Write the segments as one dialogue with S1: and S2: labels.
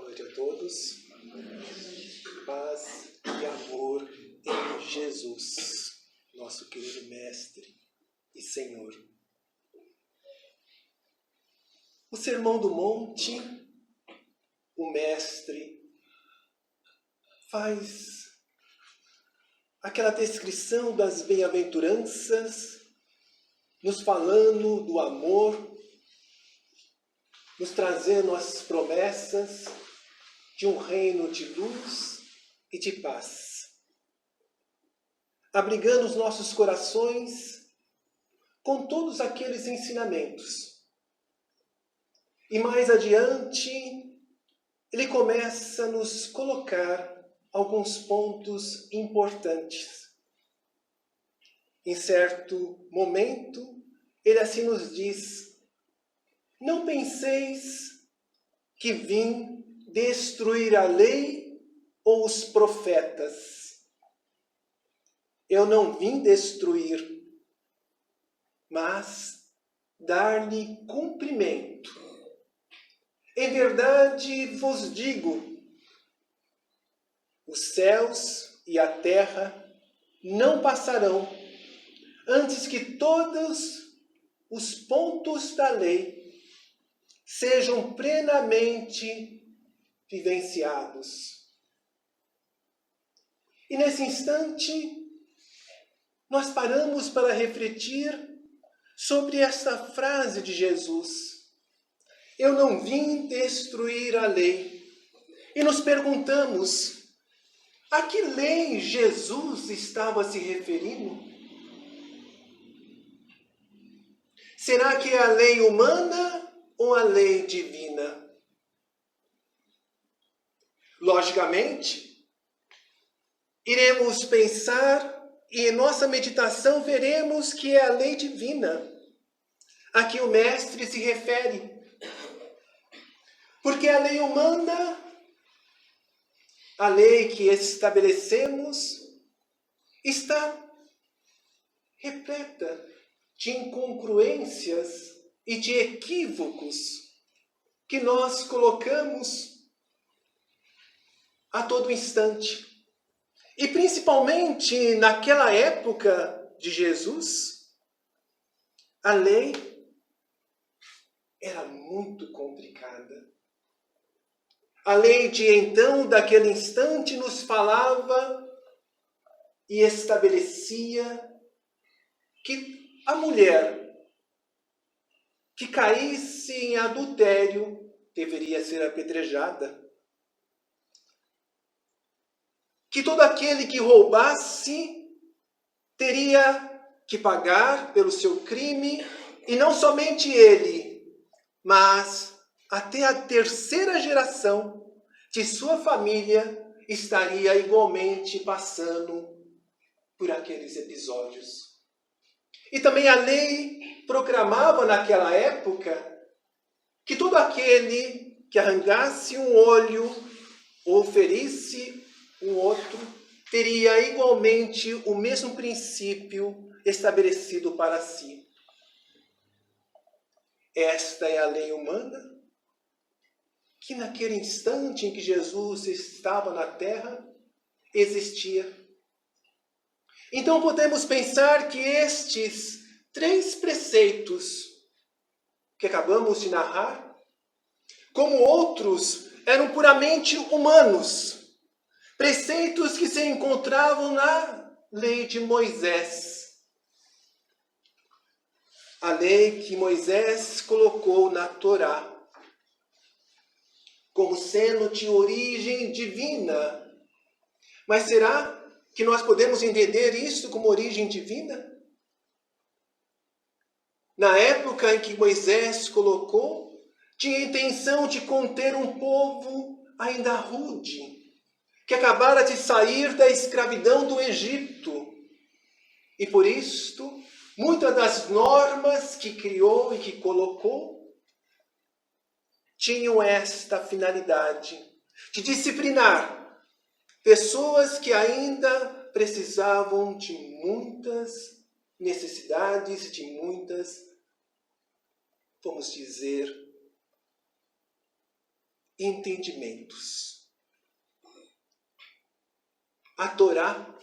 S1: noite a todos. Paz e amor em Jesus, nosso querido Mestre e Senhor. O Sermão do Monte, o Mestre faz aquela descrição das bem-aventuranças, nos falando do amor, nos trazendo as promessas de um reino de luz e de paz, abrigando os nossos corações com todos aqueles ensinamentos. E mais adiante, ele começa a nos colocar alguns pontos importantes. Em certo momento, ele assim nos diz: não penseis que vim destruir a lei ou os profetas. Eu não vim destruir, mas dar-lhe cumprimento. Em verdade vos digo, os céus e a terra não passarão antes que todos os pontos da lei sejam plenamente vivenciados. E nesse instante, nós paramos para refletir sobre esta frase de Jesus: eu não vim destruir a lei. E nos perguntamos, a que lei Jesus estava se referindo? Será que é a lei humana ou a lei divina? Logicamente, iremos pensar e em nossa meditação veremos que é a lei divina a que o Mestre se refere. Porque a lei humana, a lei que estabelecemos, está repleta de incongruências e de equívocos que nós colocamos a todo instante. E principalmente naquela época de Jesus, a lei era muito complicada. A lei de então, daquele instante, nos falava e estabelecia que a mulher que caísse em adultério deveria ser apedrejada. Que todo aquele que roubasse teria que pagar pelo seu crime, e não somente ele, mas até a terceira geração de sua família estaria igualmente passando por aqueles episódios. E também a lei proclamava naquela época que todo aquele que arrancasse um olho ou ferisse um outro teria igualmente o mesmo princípio estabelecido para si. Esta é a lei humana que naquele instante em que Jesus estava na terra existia. Então podemos pensar que estes 3 preceitos que acabamos de narrar, como outros, eram puramente humanos. Preceitos que se encontravam na lei de Moisés. A lei que Moisés colocou na Torá, como sendo de origem divina. Mas será que nós podemos entender isso como origem divina? Na época em que Moisés colocou, tinha a intenção de conter um povo ainda rude, que acabara de sair da escravidão do Egito. E por isto, muitas das normas que criou e que colocou tinham esta finalidade de disciplinar pessoas que ainda precisavam de muitas necessidades, de muitas, vamos dizer, entendimentos. A Torá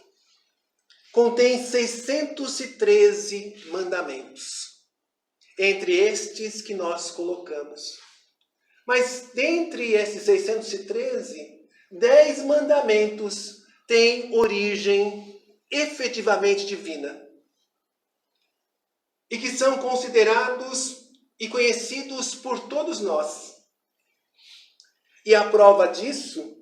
S1: contém 613 mandamentos, entre estes que nós colocamos. Mas dentre esses 613, 10 mandamentos têm origem efetivamente divina e que são considerados e conhecidos por todos nós. E a prova disso,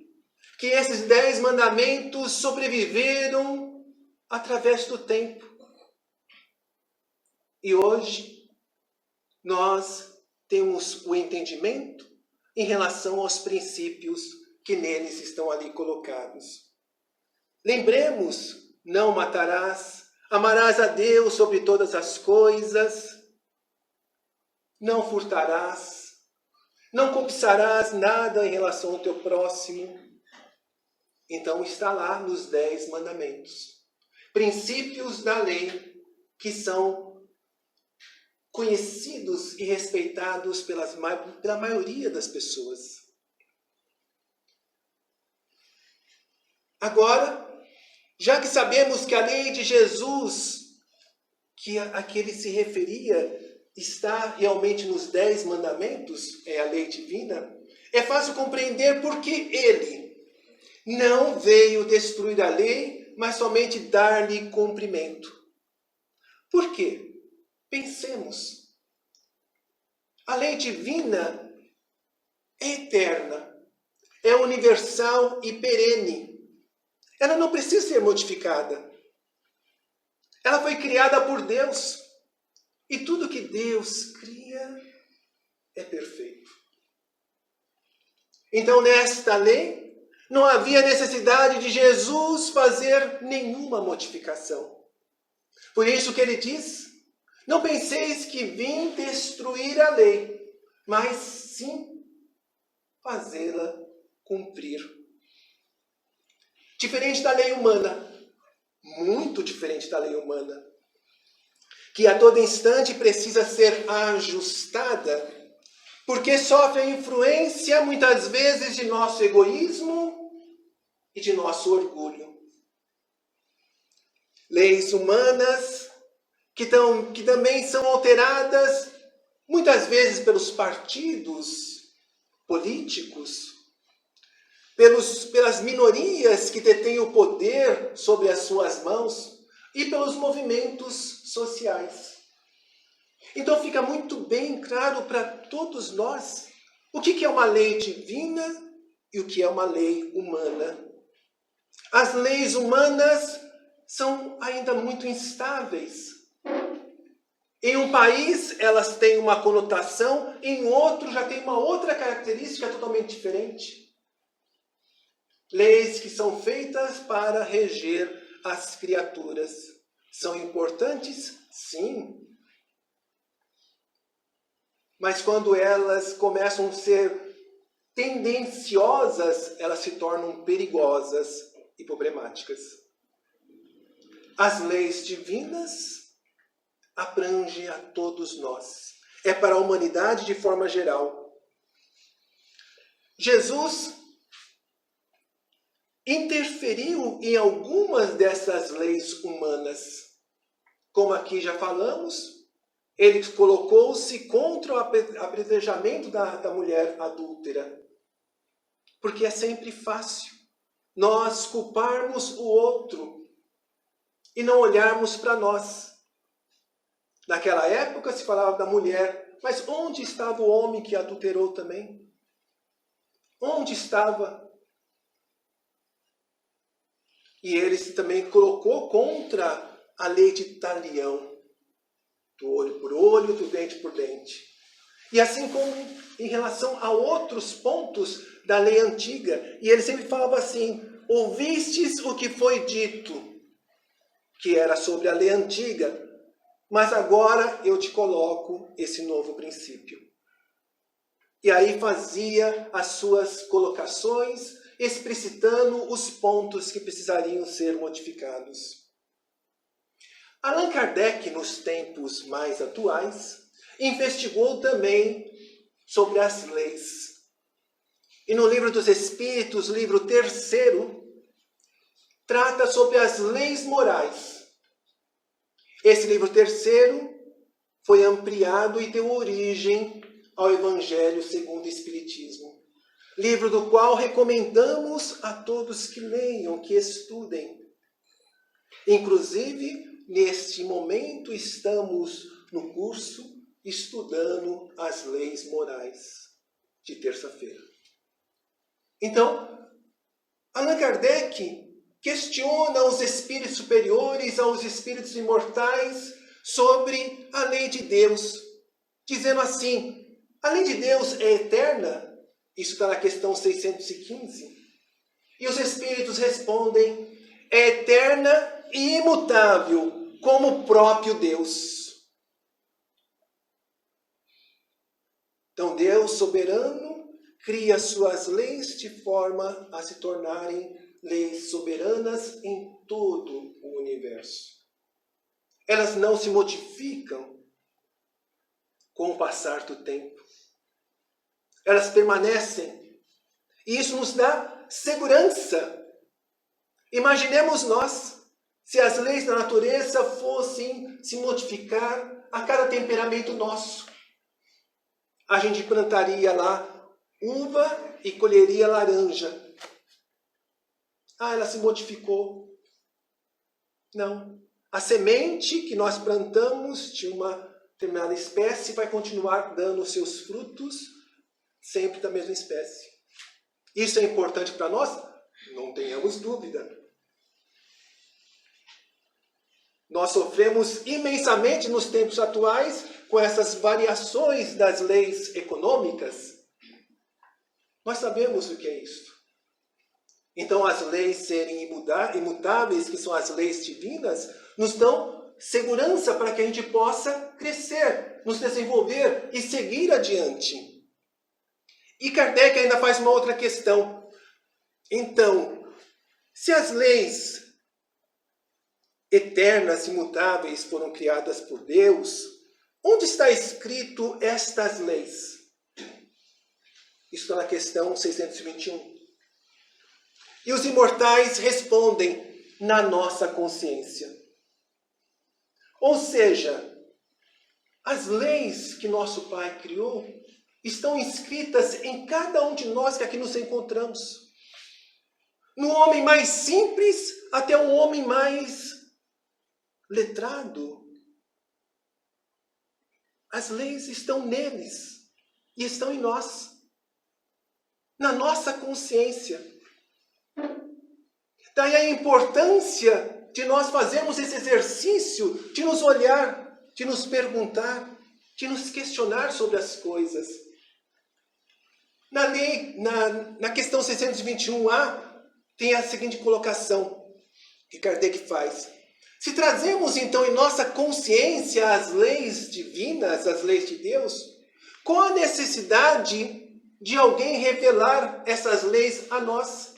S1: que esses 10 mandamentos sobreviveram através do tempo. E hoje, nós temos o entendimento em relação aos princípios que neles estão ali colocados. Lembremos, não matarás, amarás a Deus sobre todas as coisas, não furtarás, não cobiçarás nada em relação ao teu próximo. Então está lá nos 10 mandamentos. Princípios da lei que são conhecidos e respeitados pela maioria das pessoas. Agora, já que sabemos que a lei de Jesus, a que ele se referia, está realmente nos 10 mandamentos, é a lei divina, é fácil compreender porque ele não veio destruir a lei, mas somente dar-lhe cumprimento. Por quê? Pensemos. A lei divina é eterna, é universal e perene. Ela não precisa ser modificada. Ela foi criada por Deus. E tudo que Deus cria é perfeito. Então, nesta lei, não havia necessidade de Jesus fazer nenhuma modificação. Por isso que ele diz, não penseis que vim destruir a lei, mas sim fazê-la cumprir. Diferente da lei humana, muito diferente da lei humana, que a todo instante precisa ser ajustada, porque sofre a influência, muitas vezes, de nosso egoísmo e de nosso orgulho. Leis humanas que também são alteradas, muitas vezes pelos partidos políticos, pelas minorias que detêm o poder sobre as suas mãos e pelos movimentos sociais. Então fica muito bem claro para todos nós o que é uma lei divina e o que é uma lei humana. As leis humanas são ainda muito instáveis. Em um país elas têm uma conotação, em outro já tem uma outra característica totalmente diferente. Leis que são feitas para reger as criaturas. São importantes? Sim. Mas quando elas começam a ser tendenciosas, elas se tornam perigosas e problemáticas. As leis divinas abrangem a todos nós. É para a humanidade de forma geral. Jesus interferiu em algumas dessas leis humanas. Como aqui já falamos, ele colocou-se contra o apedrejamento da mulher adúltera. Porque é sempre fácil nós culparmos o outro e não olharmos para nós. Naquela época se falava da mulher, mas onde estava o homem que adulterou também? Onde estava? E ele se também colocou contra a lei de talião. Do olho por olho, do dente por dente. E assim como em relação a outros pontos da lei antiga. E ele sempre falava assim, ouvistes o que foi dito, que era sobre a lei antiga, mas agora eu te coloco esse novo princípio. E aí fazia as suas colocações, explicitando os pontos que precisariam ser modificados. Allan Kardec, nos tempos mais atuais, investigou também sobre as leis. E no Livro dos Espíritos, livro 3º, trata sobre as leis morais. Esse livro 3º foi ampliado e deu origem ao Evangelho segundo o Espiritismo. Livro do qual recomendamos a todos que leiam, que estudem. Inclusive, neste momento, estamos no curso estudando as leis morais de terça-feira. Então, Allan Kardec questiona os espíritos superiores aos espíritos imortais sobre a lei de Deus, dizendo assim: a lei de Deus é eterna? Isso está na questão 615. E os espíritos respondem: é eterna e imutável, como o próprio Deus. Então Deus, soberano, cria suas leis de forma a se tornarem leis soberanas em todo o universo. Elas não se modificam com o passar do tempo. Elas permanecem. E isso nos dá segurança. Imaginemos nós, se as leis da natureza fossem se modificar a cada temperamento nosso. A gente plantaria lá uva e colheria laranja. Ah, ela se modificou. Não. A semente que nós plantamos de uma determinada espécie vai continuar dando os seus frutos sempre da mesma espécie. Isso é importante para nós? Não tenhamos dúvida. Nós sofremos imensamente nos tempos atuais com essas variações das leis econômicas. Nós sabemos o que é isso. Então, as leis serem imutáveis, que são as leis divinas, nos dão segurança para que a gente possa crescer, nos desenvolver e seguir adiante. E Kardec ainda faz uma outra questão. Então, se as leis eternas, imutáveis, foram criadas por Deus, onde está escrito estas leis? Isso está na questão 621. E os imortais respondem: na nossa consciência. Ou seja, as leis que nosso Pai criou estão inscritas em cada um de nós que aqui nos encontramos. No homem mais simples até o homem mais letrado. As leis estão neles e estão em nós. Na nossa consciência. Daí a importância de nós fazermos esse exercício de nos olhar, de nos perguntar, de nos questionar sobre as coisas. Na questão 621A, tem a seguinte colocação que Kardec faz. Se trazemos então em nossa consciência as leis divinas, as leis de Deus, qual a necessidade de alguém revelar essas leis a nós?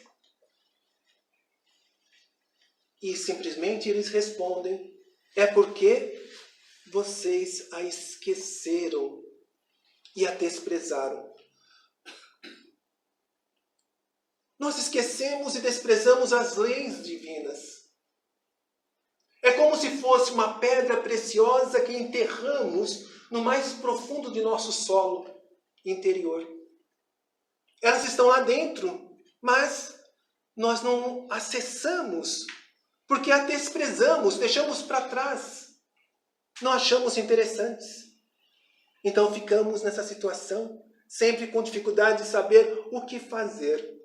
S1: E simplesmente eles respondem: é porque vocês a esqueceram e a desprezaram. Nós esquecemos e desprezamos as leis divinas. É como se fosse uma pedra preciosa que enterramos no mais profundo de nosso solo interior. Elas estão lá dentro, mas nós não acessamos, porque a desprezamos, deixamos para trás. Não achamos interessantes. Então ficamos nessa situação, sempre com dificuldade de saber o que fazer.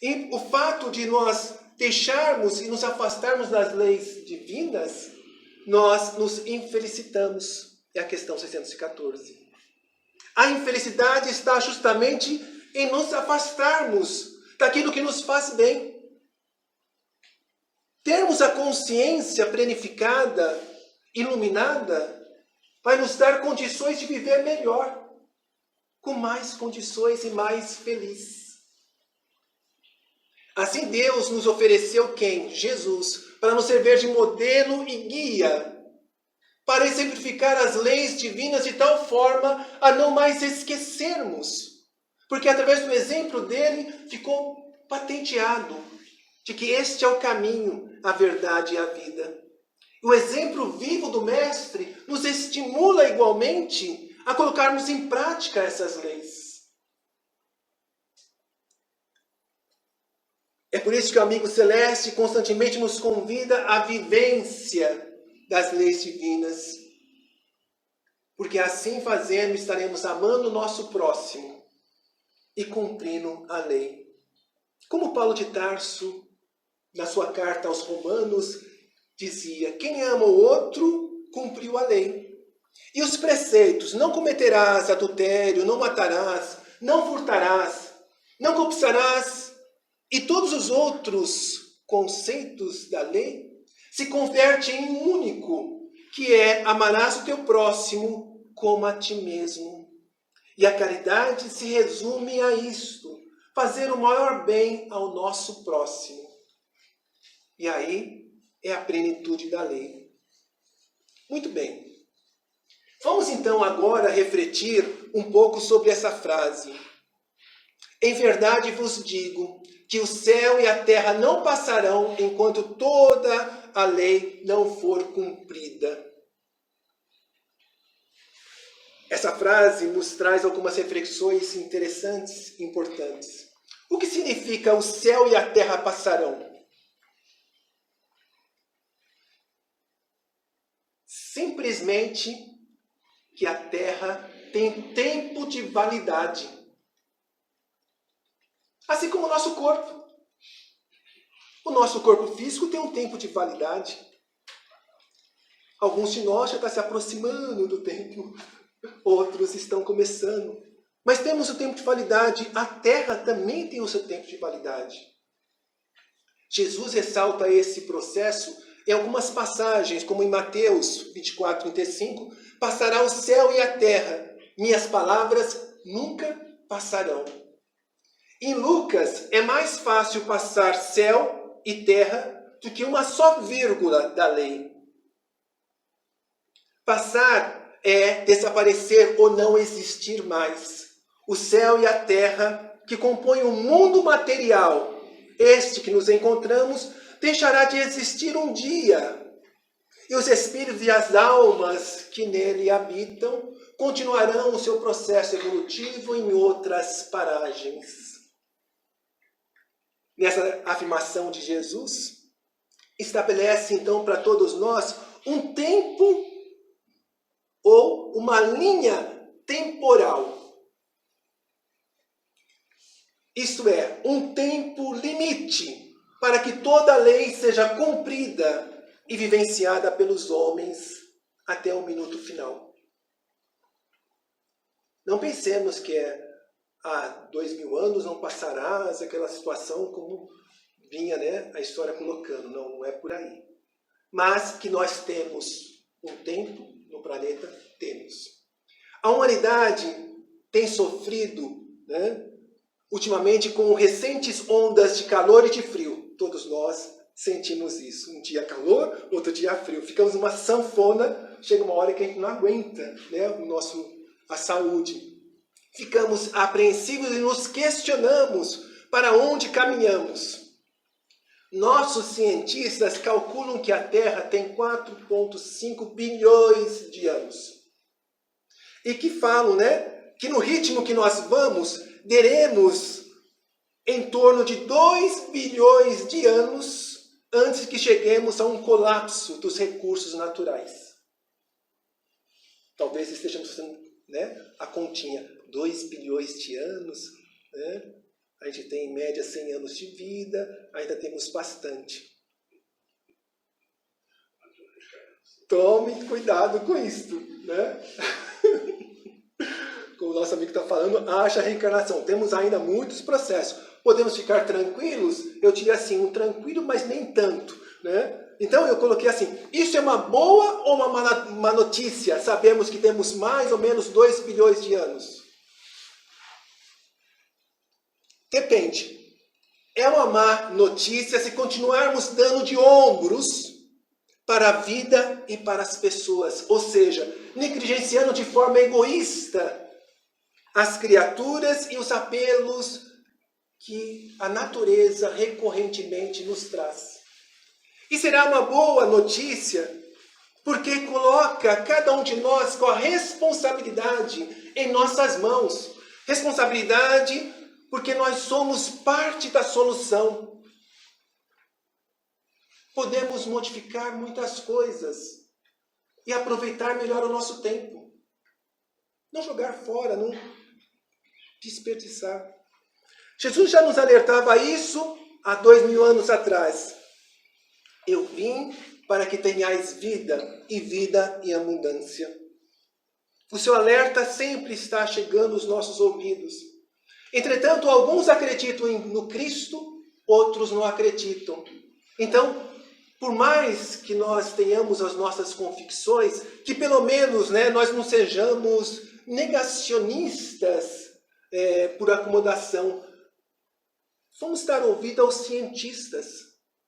S1: E o fato de nós deixarmos e nos afastarmos das leis divinas, nós nos infelicitamos. É a questão 614. A infelicidade está justamente em nos afastarmos daquilo que nos faz bem. Termos a consciência planificada, iluminada, vai nos dar condições de viver melhor, com mais condições e mais feliz. Assim Deus nos ofereceu quem? Jesus, para nos servir de modelo e guia, para exemplificar as leis divinas de tal forma a não mais esquecermos, Porque através do exemplo dele ficou patenteado de que este é o caminho, a verdade e a vida. O exemplo vivo do Mestre nos estimula igualmente a colocarmos em prática essas leis. É por isso que o amigo celeste constantemente nos convida à vivência das leis divinas. Porque assim fazendo, estaremos amando o nosso próximo e cumprindo a lei. Como Paulo de Tarso, na sua carta aos Romanos, dizia: quem ama o outro, cumpriu a lei. E os preceitos: não cometerás adultério, não matarás, não furtarás, não cobiçarás, e todos os outros conceitos da lei se convertem em um único, que é: amarás o teu próximo como a ti mesmo. E a caridade se resume a isto: fazer o maior bem ao nosso próximo. E aí é a plenitude da lei. Muito bem. Vamos então agora refletir um pouco sobre essa frase. Em verdade vos digo que o céu e a terra não passarão enquanto toda a lei não for cumprida. Essa frase nos traz algumas reflexões interessantes e importantes. O que significa o céu e a terra passarão? Simplesmente que a terra tem tempo de validade. Assim como o nosso corpo. O nosso corpo físico tem um tempo de validade. Alguns de nós já estão se aproximando do tempo, outros estão começando. Mas temos o tempo de validade. A terra também tem o seu tempo de validade. Jesus ressalta esse processo em algumas passagens, como em Mateus 24, 35, passará o céu e a terra, minhas palavras nunca passarão. Em Lucas, é mais fácil passar céu e terra do que uma só vírgula da lei. Passar é desaparecer ou não existir mais. O céu e a terra, que compõem o mundo material, este que nos encontramos, deixará de existir um dia. E os espíritos e as almas que nele habitam continuarão o seu processo evolutivo em outras paragens. Nessa afirmação de Jesus, estabelece então para todos nós um tempo ou uma linha temporal. Isto é, um tempo limite para que toda a lei seja cumprida e vivenciada pelos homens até o minuto final. Não pensemos que há 2000 anos não passarás aquela situação como vinha, a história colocando. Não é por aí. Mas que nós temos um tempo no planeta, temos. A humanidade tem sofrido, ultimamente com recentes ondas de calor e de frio. Todos nós sentimos isso. Um dia calor, outro dia frio. Ficamos numa sanfona, chega uma hora que a gente não aguenta a saúde. Ficamos apreensivos e nos questionamos para onde caminhamos. Nossos cientistas calculam que a Terra tem 4,5 bilhões de anos. E que falam, que no ritmo que nós vamos, teremos em torno de 2 bilhões de anos antes que cheguemos a um colapso dos recursos naturais. Talvez estejamos fazendo a continha. 2 bilhões de anos, a gente tem em média 100 anos de vida, ainda temos bastante. Tome cuidado com isto, Como o nosso amigo está falando, haja reencarnação. Temos ainda muitos processos. Podemos ficar tranquilos? Eu diria assim, um tranquilo, mas nem tanto, Então eu coloquei assim, isso é uma boa ou uma má notícia? Sabemos que temos mais ou menos 2 bilhões de anos. Depende. É uma má notícia se continuarmos dando de ombros para a vida e para as pessoas. Ou seja, negligenciando de forma egoísta as criaturas e os apelos que a natureza recorrentemente nos traz. E será uma boa notícia, porque coloca cada um de nós com a responsabilidade em nossas mãos. Responsabilidade porque nós somos parte da solução. Podemos modificar muitas coisas e aproveitar melhor o nosso tempo. Não jogar fora, não desperdiçar. Jesus já nos alertava a isso há 2000 anos atrás. Eu vim para que tenhais vida e vida em abundância. O seu alerta sempre está chegando aos nossos ouvidos. Entretanto, alguns acreditam no Cristo, outros não acreditam. Então, por mais que nós tenhamos as nossas convicções, que pelo menos nós não sejamos negacionistas por acomodação. Vamos dar ouvido aos cientistas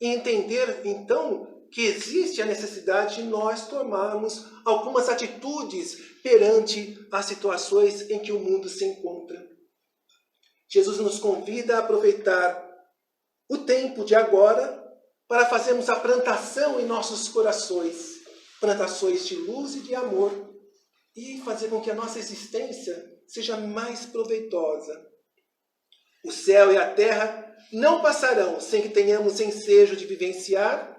S1: e entender, então, que existe a necessidade de nós tomarmos algumas atitudes perante as situações em que o mundo se encontra. Jesus nos convida a aproveitar o tempo de agora para fazermos a plantação em nossos corações, plantações de luz e de amor, e fazer com que a nossa existência seja mais proveitosa. O céu e a terra não passarão sem que tenhamos ensejo de vivenciar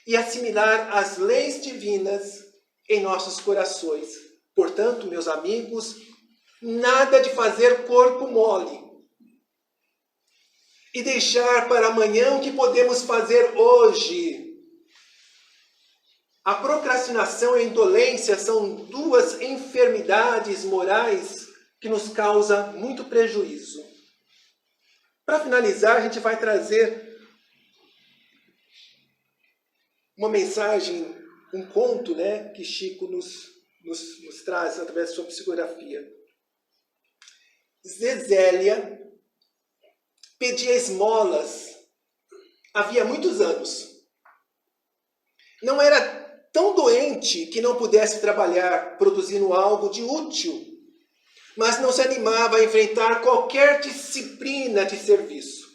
S1: e assimilar as leis divinas em nossos corações. Portanto, meus amigos, nada de fazer corpo mole e deixar para amanhã o que podemos fazer hoje. A procrastinação e a indolência são duas enfermidades morais que nos causam muito prejuízo. Para finalizar, a gente vai trazer uma mensagem, um conto que Chico nos traz através de sua psicografia. Zezélia pedia esmolas havia muitos anos. Não era tão doente que não pudesse trabalhar produzindo algo de útil, mas não se animava a enfrentar qualquer disciplina de serviço.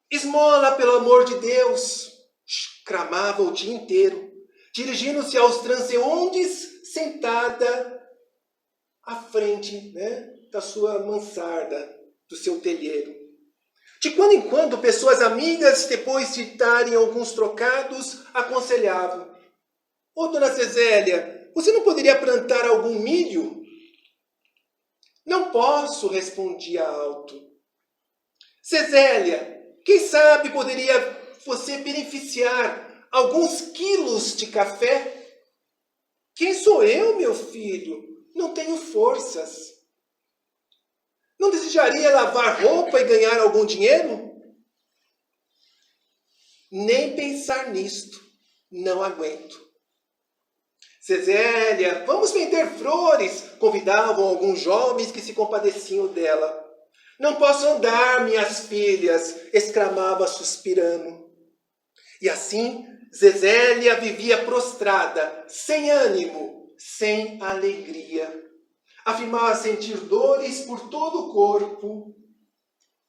S1: Esmola, pelo amor de Deus, clamava o dia inteiro, dirigindo-se aos transeuntes, sentada à frente da sua mansarda, do seu telheiro. De quando em quando, pessoas amigas, depois de darem alguns trocados, aconselhavam: "Ô, dona Zezélia, você não poderia plantar algum milho?" "Não posso", respondia alto. "Zezélia, quem sabe poderia você beneficiar alguns quilos de café?" "Quem sou eu, meu filho? Não tenho forças." "Não desejaria lavar roupa e ganhar algum dinheiro?" "Nem pensar nisto. Não aguento." "Zezélia, vamos vender flores", convidavam alguns jovens que se compadeciam dela. "Não posso andar, minhas filhas", exclamava suspirando. E assim, Zezélia vivia prostrada, sem ânimo, sem alegria. Afirmava sentir dores por todo o corpo.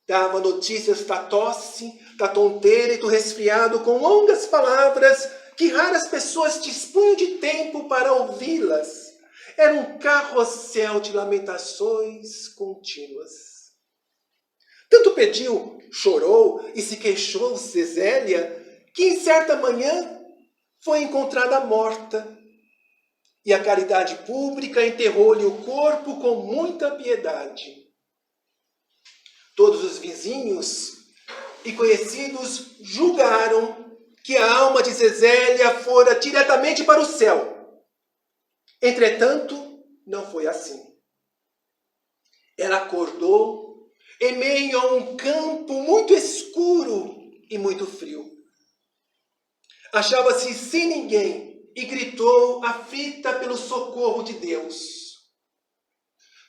S1: Dava notícias da tosse, da tonteira e do resfriado com longas palavras que raras pessoas dispunham de tempo para ouvi-las. Era um carrossel de lamentações contínuas. Tanto pediu, chorou e se queixou Zezélia, que em certa manhã foi encontrada morta. E a caridade pública enterrou-lhe o corpo com muita piedade. Todos os vizinhos e conhecidos julgaram que a alma de Zezélia fora diretamente para o céu. Entretanto, não foi assim. Ela acordou em meio a um campo muito escuro e muito frio. Achava-se sem ninguém e gritou, aflita pelo socorro de Deus.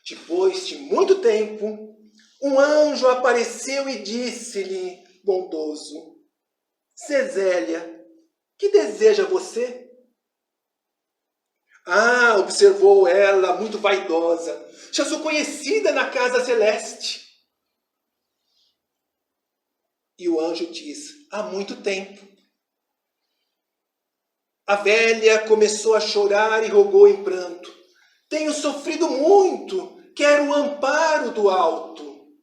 S1: Depois de muito tempo, um anjo apareceu e disse-lhe, bondoso: "Zezélia, que deseja você?" Ah, observou ela, muito vaidosa. Já sou conhecida na casa celeste. E o anjo diz: há muito tempo. A velha começou a chorar e rogou em pranto: tenho sofrido muito, quero o amparo do alto.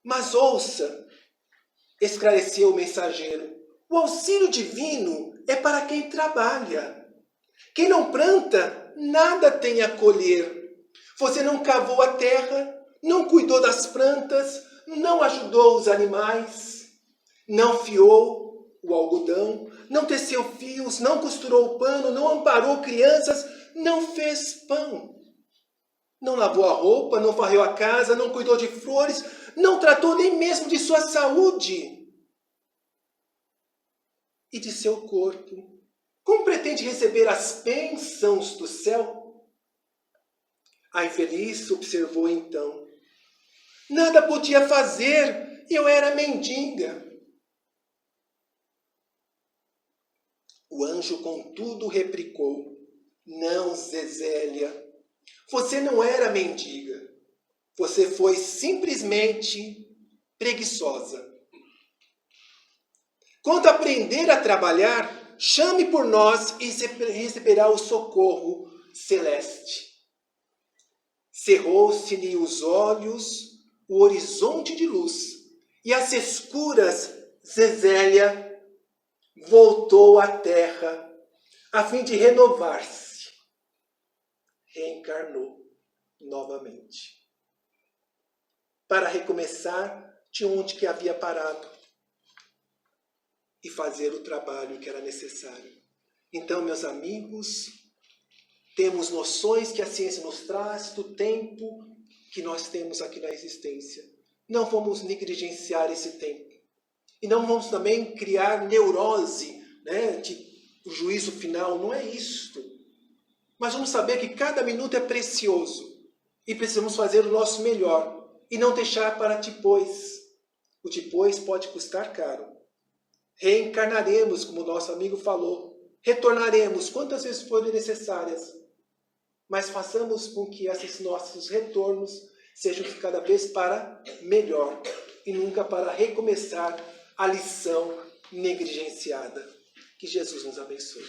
S1: Mas ouça, esclareceu o mensageiro, o auxílio divino é para quem trabalha. Quem não planta, nada tem a colher. Você não cavou a terra, não cuidou das plantas, não ajudou os animais, não fiou o algodão, não teceu fios, não costurou o pano, não amparou crianças, não fez pão. Não lavou a roupa, não varreu a casa, não cuidou de flores, não tratou nem mesmo de sua saúde e de seu corpo. Como pretende receber as bênçãos do céu? A infeliz observou então: nada podia fazer, eu era mendiga. O anjo, contudo, replicou: não, Zezélia, você não era mendiga. Você foi simplesmente preguiçosa. Quando aprender a trabalhar, chame por nós e receberá o socorro celeste. Cerrou-se-lhe os olhos, o horizonte de luz, e às escuras Zezélia voltou à terra a fim de renovar-se. Reencarnou novamente, para recomeçar de onde que havia parado e fazer o trabalho que era necessário. Então, meus amigos, temos noções que a ciência nos traz do tempo que nós temos aqui na existência. Não vamos negligenciar esse tempo. E não vamos também criar neurose, de o juízo final. Não é isto. Mas vamos saber que cada minuto é precioso. E precisamos fazer o nosso melhor. E não deixar para depois. O depois pode custar caro. Reencarnaremos, como o nosso amigo falou. Retornaremos quantas vezes forem necessárias. Mas façamos com que esses nossos retornos sejam cada vez para melhor. E nunca para recomeçar a lição negligenciada. Que Jesus nos abençoe.